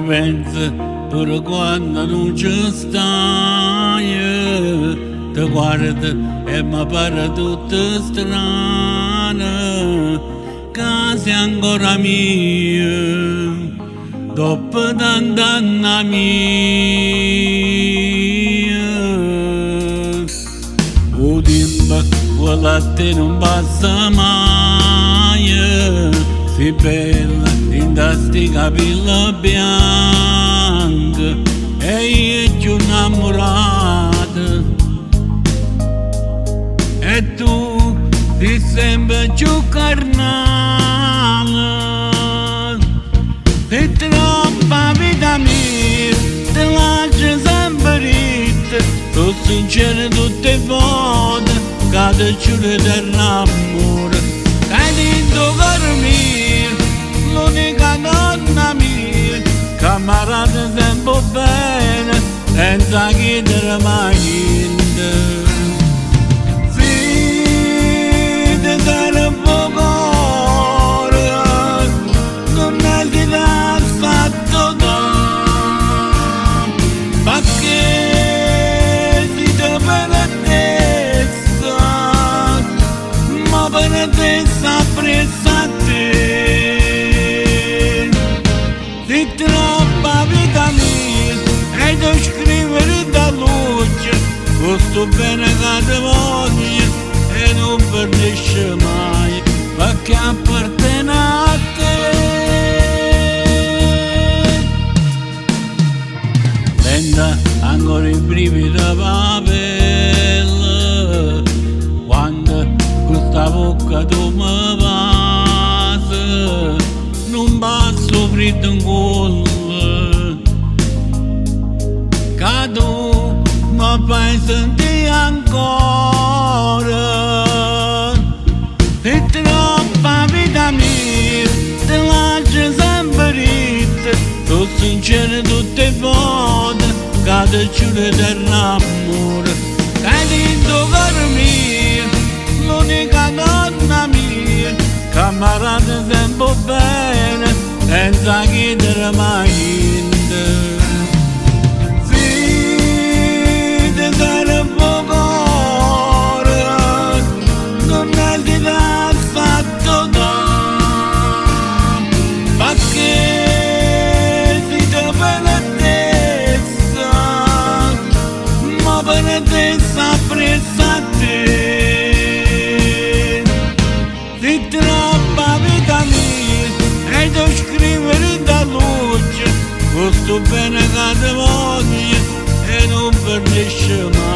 pensa pure quando non ci stai, ti guarda e mi pare tutto strano, che sei ancora mia, dopo tant'anni mia. O tempo quello a te non passa mai, sei bella in sti capelli bianchi e io ci innamorata, e tu sei sempre più carnale, sei troppa vita mia, te lascio sempre rita, sono sincero tutte le volte, che ti giuro dell'amore, hai detto caro mio, l'unica donna mia, camarata sempre bene, senza chiedere mai niente. Sì, ti darò cuore, non è di là fatto da, perché si ti penetessa, ma penetessa appressa a te. Sei troppa vita mia, e devo scrivere da luce, questo bene che ti voglio e non pernisce mai, perché appartiene a te. Senta ancora i brividi da pelle, quando questa bocca tu mi passa, non passo freddo in cuore, che tu mi fai sentire ancora. Sei troppa vita mia, te lascio sempre rita, sono sincero tutte le volte, che ti giuro dell'amore, che hai detto caro mio, l'unica donna mia, camarata sempre bene, senza chiedere mai niente. Sì, ti darò cuore, non è di là fatto da, perché si ti penetessa, ma penetessa appressa a te. Sei troppa vita mia, e devo scrivere da luce, questo bene che ti voglio e non pernisce mai.